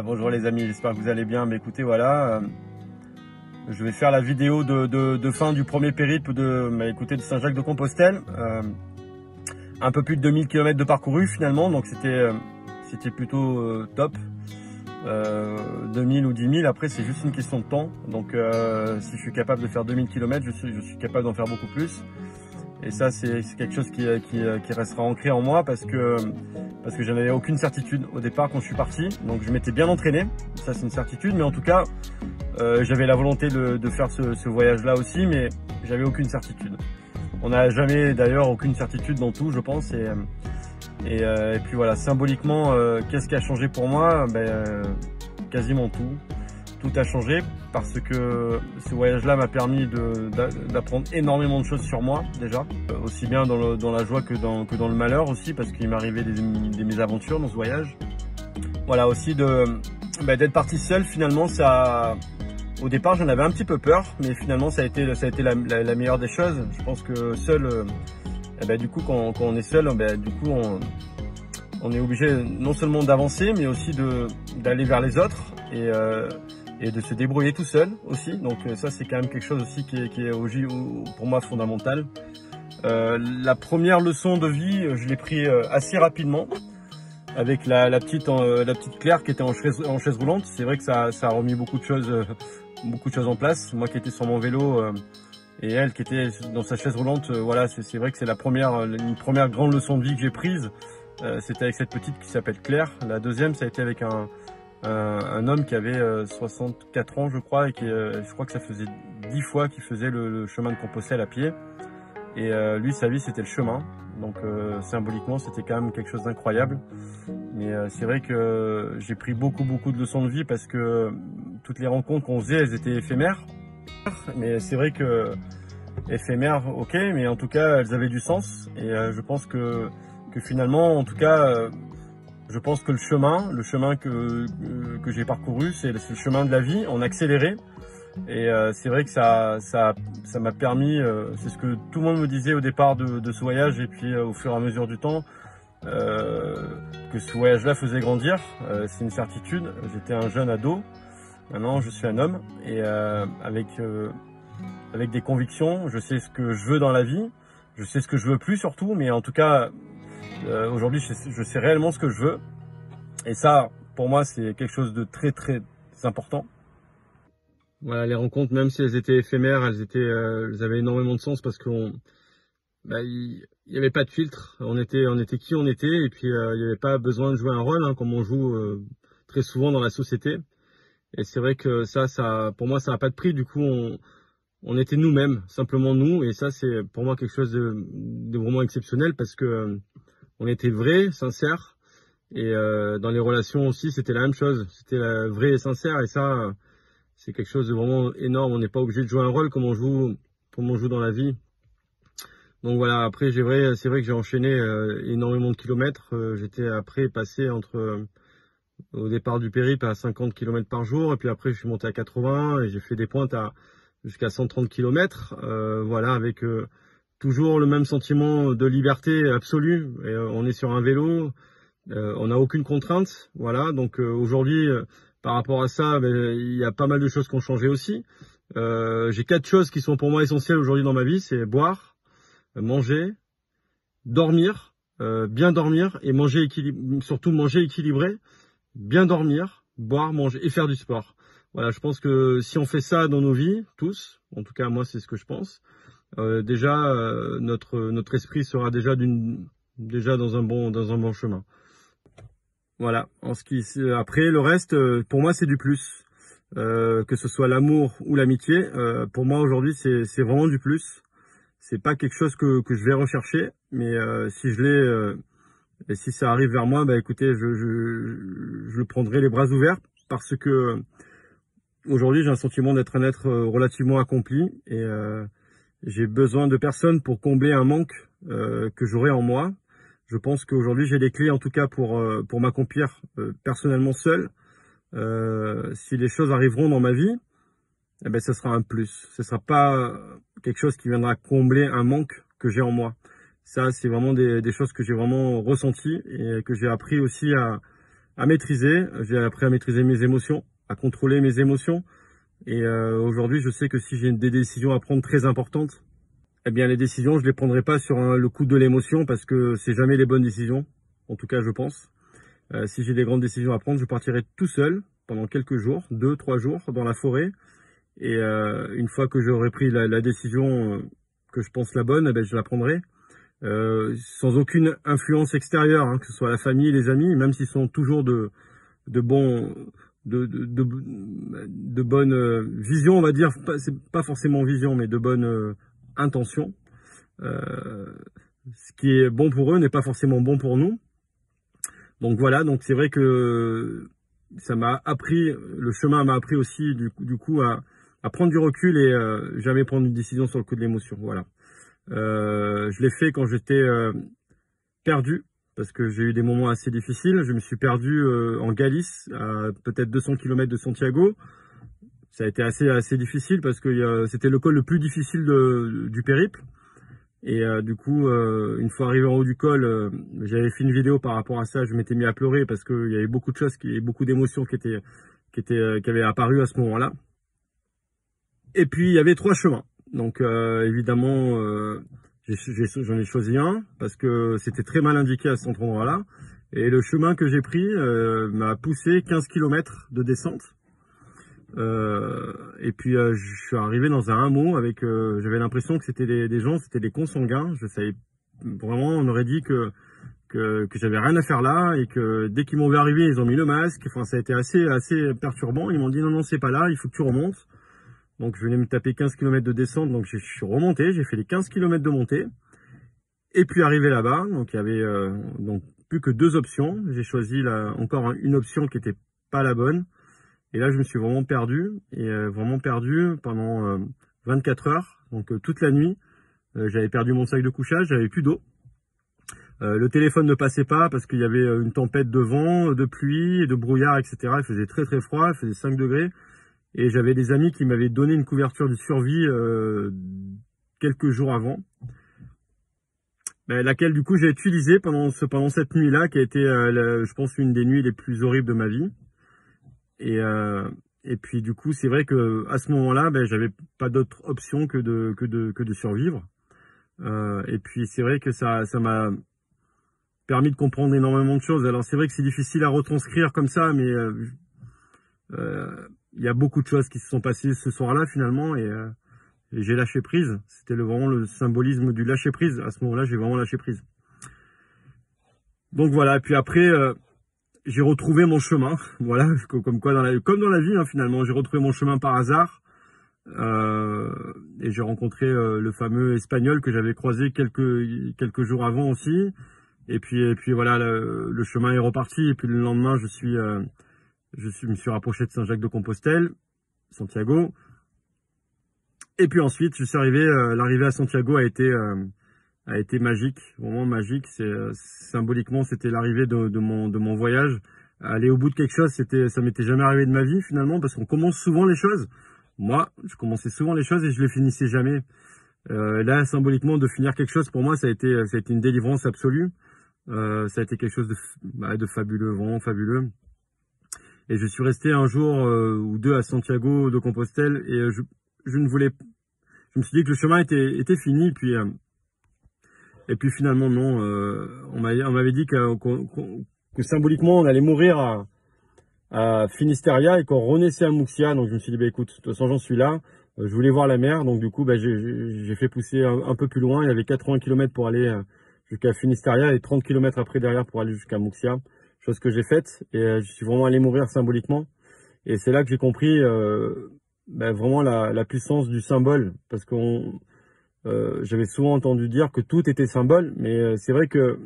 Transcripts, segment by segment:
Bonjour les amis, j'espère que vous allez bien. Mais écoutez, voilà, je vais faire la vidéo de fin du premier périple de Saint-Jacques-de-Compostelle. Un peu plus de 2000 km de parcouru finalement, donc c'était plutôt top. 2000 ou 10 000, après c'est juste une question de temps. Donc si je suis capable de faire 2000 km, je suis capable d'en faire beaucoup plus. Et ça c'est quelque chose qui restera ancré en moi parce que je n'avais aucune certitude au départ quand je suis parti. Donc je m'étais bien entraîné, ça c'est une certitude, mais en tout cas j'avais la volonté de faire ce voyage là aussi, mais j'avais aucune certitude. On n'a jamais d'ailleurs aucune certitude dans tout, je pense. Et puis voilà, symboliquement, qu'est-ce qui a changé pour moi? Quasiment tout. Tout a changé parce que ce voyage-là m'a permis d'apprendre énormément de choses sur moi déjà, aussi bien dans la joie que dans le malheur aussi, parce qu'il m'arrivait des mésaventures dans ce voyage. Voilà, aussi d'être parti seul finalement, ça. Au départ, j'en avais un petit peu peur, mais finalement, ça a été la meilleure des choses. Je pense que seul, du coup, quand on est seul, du coup, on est obligé non seulement d'avancer, mais aussi d'aller vers les autres et de se débrouiller tout seul aussi. Donc ça, c'est quand même quelque chose aussi qui est pour moi fondamental. La première leçon de vie, je l'ai pris assez rapidement avec la petite Claire qui était en chaise roulante. C'est vrai que ça a remis beaucoup de choses en place. Moi qui étais sur mon vélo et elle qui était dans sa chaise roulante, voilà, c'est vrai que c'est une première grande leçon de vie que j'ai prise. C'était avec cette petite qui s'appelle Claire. La deuxième, ça a été avec un homme qui avait 64 ans, je crois, et je crois que ça faisait 10 fois qu'il faisait le chemin de Compostelle à pied. Et lui, sa vie, c'était le chemin. Donc symboliquement, c'était quand même quelque chose d'incroyable. Mais c'est vrai que j'ai pris beaucoup de leçons de vie parce que toutes les rencontres qu'on faisait, elles étaient éphémères. Mais c'est vrai que éphémères, ok, mais en tout cas, elles avaient du sens. Et je pense que finalement, en tout cas, je pense que le chemin que j'ai parcouru, c'est le chemin de la vie en accéléré. Et c'est vrai que ça m'a permis, c'est ce que tout le monde me disait au départ de ce voyage, et puis au fur et à mesure du temps, que ce voyage-là faisait grandir. C'est une certitude. J'étais un jeune ado, maintenant je suis un homme, et avec des convictions. Je sais ce que je veux dans la vie, je sais ce que je veux plus surtout, mais en tout cas, aujourd'hui je sais réellement ce que je veux. Et ça, pour moi, c'est quelque chose de très important. Voilà, les rencontres, même si elles étaient éphémères, elles avaient énormément de sens parce qu'il n'y avait pas de filtre. On était qui on était, et puis il n'y avait pas besoin de jouer un rôle, comme on joue très souvent dans la société. Et c'est vrai que ça, pour moi, ça n'a pas de prix. Du coup, on était nous-mêmes, simplement nous. Et ça, c'est pour moi quelque chose de vraiment exceptionnel parce que on était vrais, sincères. Et dans les relations aussi, c'était la même chose. C'était vrai et sincère. Et ça, c'est quelque chose de vraiment énorme. On n'est pas obligé de jouer un rôle comme on joue dans la vie. Donc voilà, après c'est vrai que j'ai enchaîné énormément de kilomètres. J'étais après passé au départ du périple à 50 km par jour, et puis après je suis monté à 80 et j'ai fait des pointes jusqu'à 130 km. Voilà, avec toujours le même sentiment de liberté absolue. Et, on est sur un vélo, on n'a aucune contrainte. Voilà, donc aujourd'hui, par rapport à ça, il y a pas mal de choses qui ont changé aussi. J'ai 4 choses qui sont pour moi essentielles aujourd'hui dans ma vie, c'est boire, manger, dormir, bien dormir et surtout manger équilibré, bien dormir, boire, manger et faire du sport. Voilà, je pense que si on fait ça dans nos vies, tous, en tout cas moi c'est ce que je pense, déjà notre esprit sera déjà dans un bon chemin. Voilà, après le reste, pour moi c'est du plus. Que ce soit l'amour ou l'amitié, pour moi aujourd'hui c'est vraiment du plus. C'est pas quelque chose que je vais rechercher, mais si je l'ai et si ça arrive vers moi, écoutez, je le prendrai les bras ouverts parce que aujourd'hui j'ai un sentiment d'être un être relativement accompli et j'ai besoin de personne pour combler un manque que j'aurais en moi. Je pense qu'aujourd'hui j'ai les clés en tout cas pour m'accomplir personnellement seul. Si les choses arriveront dans ma vie, ça sera un plus. Ce sera pas quelque chose qui viendra combler un manque que j'ai en moi. Ça, c'est vraiment des choses que j'ai vraiment ressenties et que j'ai appris aussi à maîtriser. J'ai appris à maîtriser mes émotions, à contrôler mes émotions. Et aujourd'hui, je sais que si j'ai des décisions à prendre très importantes, eh bien les décisions, je les prendrai pas sur le coup de l'émotion parce que c'est jamais les bonnes décisions. En tout cas, je pense. Si j'ai des grandes décisions à prendre, je partirai tout seul pendant quelques jours, 2-3 jours dans la forêt. Et une fois que j'aurai pris la décision que je pense la bonne, eh bien, je la prendrai. Sans aucune influence extérieure, hein, que ce soit la famille, les amis, même s'ils sont toujours de bonnes visions, on va dire, c'est pas forcément vision, mais de bonnes intentions. Ce qui est bon pour eux n'est pas forcément bon pour nous. Donc voilà, donc c'est vrai que ça m'a appris, le chemin m'a appris aussi du coup à prendre du recul et jamais prendre une décision sur le coup de l'émotion. Voilà. Je l'ai fait quand j'étais perdu, parce que j'ai eu des moments assez difficiles. Je me suis perdu en Galice, à peut-être 200 km de Santiago. Ça a été assez difficile parce que c'était le col le plus difficile du périple. Et du coup, une fois arrivé en haut du col, j'avais fait une vidéo par rapport à ça. Je m'étais mis à pleurer parce qu'il y avait beaucoup de choses, beaucoup d'émotions qui avaient apparu à ce moment-là. Et puis il y avait 3 chemins. Donc évidemment, j'en ai choisi un parce que c'était très mal indiqué à cet endroit-là. Et le chemin que j'ai pris m'a poussé 15 km de descente. Et puis je suis arrivé dans un hameau avec, j'avais l'impression que c'était des gens, c'était des consanguins. Je savais vraiment, on aurait dit que j'avais rien à faire là et que dès qu'ils m'ont vu arriver, ils ont mis le masque. Enfin, ça a été assez perturbant. Ils m'ont dit non, c'est pas là, il faut que tu remontes. Donc je venais me taper 15 km de descente, donc je suis remonté, j'ai fait les 15 km de montée. Et puis arrivé là-bas, donc il y avait donc plus que 2 options. J'ai choisi encore une option qui était pas la bonne. Et là je me suis vraiment perdu, et vraiment perdu pendant 24 heures, donc toute la nuit. J'avais perdu mon sac de couchage, j'avais plus d'eau. Le téléphone ne passait pas parce qu'il y avait une tempête de vent, de pluie, de brouillard, etc. Il faisait très froid, il faisait 5 degrés. Et j'avais des amis qui m'avaient donné une couverture de survie quelques jours avant. Laquelle du coup j'ai utilisée pendant cette nuit-là, qui a été, je pense, une des nuits les plus horribles de ma vie. Et puis du coup, c'est vrai que à ce moment-là, j'avais pas d'autre option que de survivre. Et puis c'est vrai que ça m'a permis de comprendre énormément de choses. Alors c'est vrai que c'est difficile à retranscrire comme ça, mais il y a beaucoup de choses qui se sont passées ce soir-là finalement, et j'ai lâché prise. C'était vraiment le symbolisme du lâcher prise. À ce moment-là, j'ai vraiment lâché prise. Donc voilà, et puis après, j'ai retrouvé mon chemin. Voilà, comme dans la vie, hein, finalement, j'ai retrouvé mon chemin par hasard. Et j'ai rencontré le fameux Espagnol que j'avais croisé quelques jours avant aussi. Et puis voilà, le chemin est reparti. Et puis le lendemain, je me suis rapproché de Saint-Jacques-de-Compostelle, Santiago. Et puis ensuite, je suis arrivé. L'arrivée à Santiago a été magique, vraiment magique. Symboliquement, c'était l'arrivée de mon voyage. Aller au bout de quelque chose, ça m'était jamais arrivé de ma vie finalement, parce qu'on commence souvent les choses. Moi, je commençais souvent les choses et je les finissais jamais. Là, symboliquement, de finir quelque chose, pour moi, ça a été une délivrance absolue. Ça a été quelque chose de fabuleux, vraiment fabuleux. Et je suis resté un jour ou 2 à Santiago de Compostelle, et je me suis dit que le chemin était fini, et puis finalement non. On m'avait dit que symboliquement on allait mourir à Finisterre et qu'on renaissait à Muxia. Donc je me suis dit écoute, de toute façon j'en suis là. Je voulais voir la mer, donc du coup j'ai fait pousser un peu plus loin. Il y avait 80 km pour aller jusqu'à Finisterre et 30 km après derrière pour aller jusqu'à Muxia. Chose que j'ai faite, et je suis vraiment allé mourir symboliquement. Et c'est là que j'ai compris vraiment la puissance du symbole, parce que j'avais souvent entendu dire que tout était symbole, mais c'est vrai que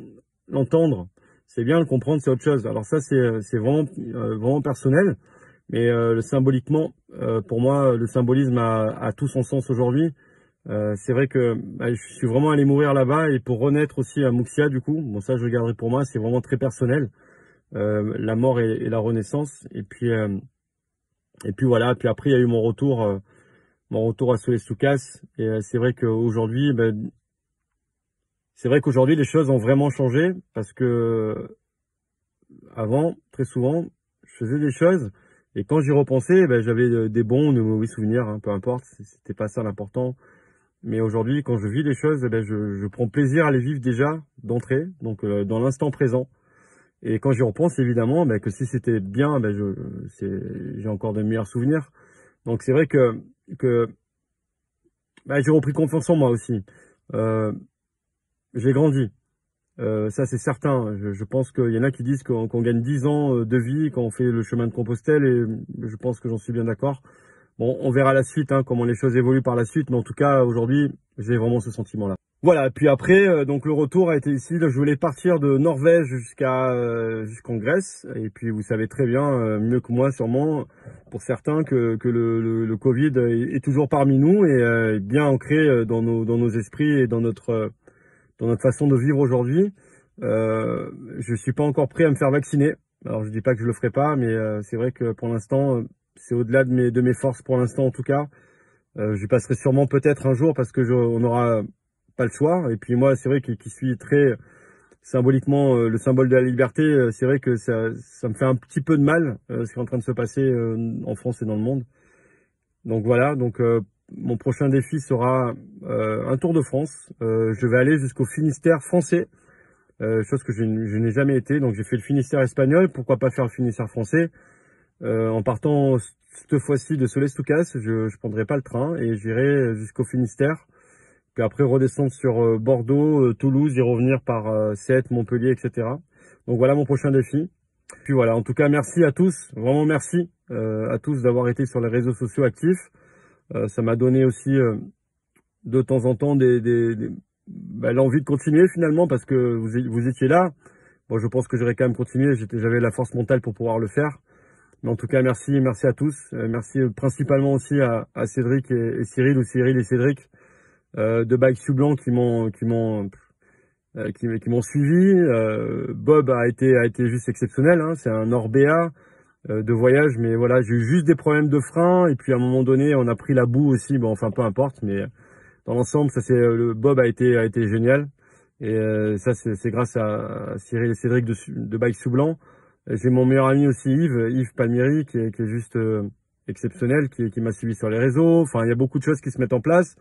l'entendre, c'est bien, le comprendre, c'est autre chose. Alors ça, c'est vraiment personnel, mais symboliquement, pour moi, le symbolisme a tout son sens aujourd'hui. C'est vrai que je suis vraiment allé mourir là-bas, et pour renaître aussi à Muxia, du coup, bon ça je le garderai pour moi, c'est vraiment très personnel. La mort et la renaissance, et puis voilà. Puis après il y a eu mon retour à Solesoukas, et c'est vrai qu'aujourd'hui les choses ont vraiment changé, parce que avant, très souvent, je faisais des choses et quand j'y repensais, ben, j'avais des bons ou de mauvais souvenirs, hein, peu importe, c'était pas ça l'important. Mais aujourd'hui, quand je vis les choses, ben, je prends plaisir à les vivre déjà d'entrée, donc dans l'instant présent. Et quand j'y repense, évidemment, ben, que si c'était bien, ben, j'ai encore de meilleurs souvenirs. Donc c'est vrai que ben, j'ai repris confiance en moi aussi. Euh, j'ai grandi. Ça c'est certain. Je pense qu'il y en a qui disent qu'on gagne 10 ans de vie quand on fait le chemin de Compostelle et je pense que j'en suis bien d'accord. Bon, on verra la suite, hein, comment les choses évoluent par la suite, mais en tout cas aujourd'hui, j'ai vraiment ce sentiment-là. Voilà, et puis après, donc le retour a été ici. Je voulais partir de Norvège jusqu'en Grèce, et puis vous savez très bien, mieux que moi sûrement, pour certains, que le Covid est toujours parmi nous et est bien ancré dans nos esprits et dans notre façon de vivre aujourd'hui. Je suis pas encore prêt à me faire vacciner. Alors je dis pas que je le ferai pas, mais c'est vrai que pour l'instant, c'est au-delà de mes forces pour l'instant en tout cas. J'y passerai sûrement peut-être un jour parce que on aura pas le choix. Et puis moi, c'est vrai qui suis très symboliquement le symbole de la liberté, c'est vrai que ça me fait un petit peu de mal ce qui est en train de se passer en France et dans le monde. Donc voilà, donc mon prochain défi sera un Tour de France. Je vais aller jusqu'au Finistère français, chose que je n'ai jamais été. Donc j'ai fait le Finistère espagnol, pourquoi pas faire le Finistère français. En partant cette fois-ci de Solès-Toucas, je prendrai pas le train et j'irai jusqu'au Finistère. Puis après redescendre sur Bordeaux, Toulouse, y revenir par Sète, Montpellier, etc. Donc voilà mon prochain défi. Puis voilà, en tout cas merci à tous, vraiment merci à tous d'avoir été sur les réseaux sociaux actifs. Ça m'a donné aussi de temps en temps l'envie de continuer finalement parce que vous étiez là. Bon, je pense que j'aurais quand même continué, j'avais la force mentale pour pouvoir le faire. Mais en tout cas, merci à tous. Merci principalement aussi à Cédric et Cyril, ou Cyril et Cédric de Bike Sublan qui m'ont suivi. Bob a été juste exceptionnel, hein. C'est un Orbea de voyage, mais voilà, j'ai eu juste des problèmes de frein et puis à un moment donné, on a pris la boue aussi. Bon, enfin peu importe, mais dans l'ensemble, ça le Bob a été génial. Et ça c'est grâce à Cyril et Cédric de Bike Sublan. J'ai mon meilleur ami aussi Yves Palmieri qui est juste exceptionnel, qui m'a suivi sur les réseaux. Enfin, il y a beaucoup de choses qui se mettent en place.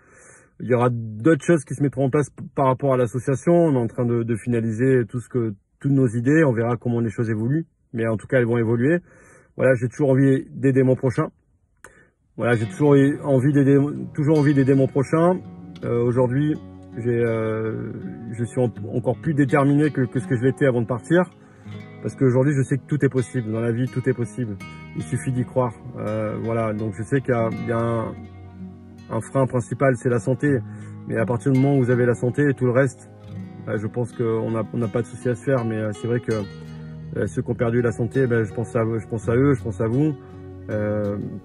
Il y aura d'autres choses qui se mettront en place par rapport à l'association. On est en train de finaliser toutes nos idées. On verra comment les choses évoluent. Mais en tout cas, elles vont évoluer. Voilà, j'ai toujours envie d'aider mon prochain. Voilà, j'ai toujours envie d'aider mon prochain. Aujourd'hui, je suis encore plus déterminé que ce que je l'étais avant de partir. Parce qu'aujourd'hui, je sais que tout est possible. Dans la vie, tout est possible. Il suffit d'y croire. Voilà, donc je sais qu'il y a un frein principal, c'est la santé. Mais à partir du moment où vous avez la santé et tout le reste, je pense qu'on n'a pas de souci à se faire. Mais c'est vrai que ceux qui ont perdu la santé, je pense à eux, je pense à vous,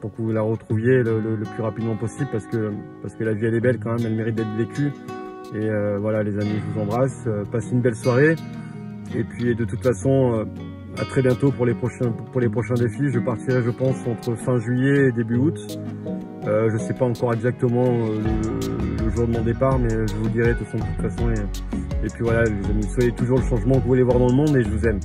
pour que vous la retrouviez le plus rapidement possible, parce que la vie elle est belle quand même, elle mérite d'être vécue. Et voilà les amis, je vous embrasse, passez une belle soirée. Et puis de toute façon, à très bientôt pour les prochains défis. Je partirai, je pense, entre fin juillet et début août. Je sais pas encore exactement le jour de mon départ, mais je vous dirai de toute façon. Et puis voilà les amis, soyez toujours le changement que vous voulez voir dans le monde et je vous aime.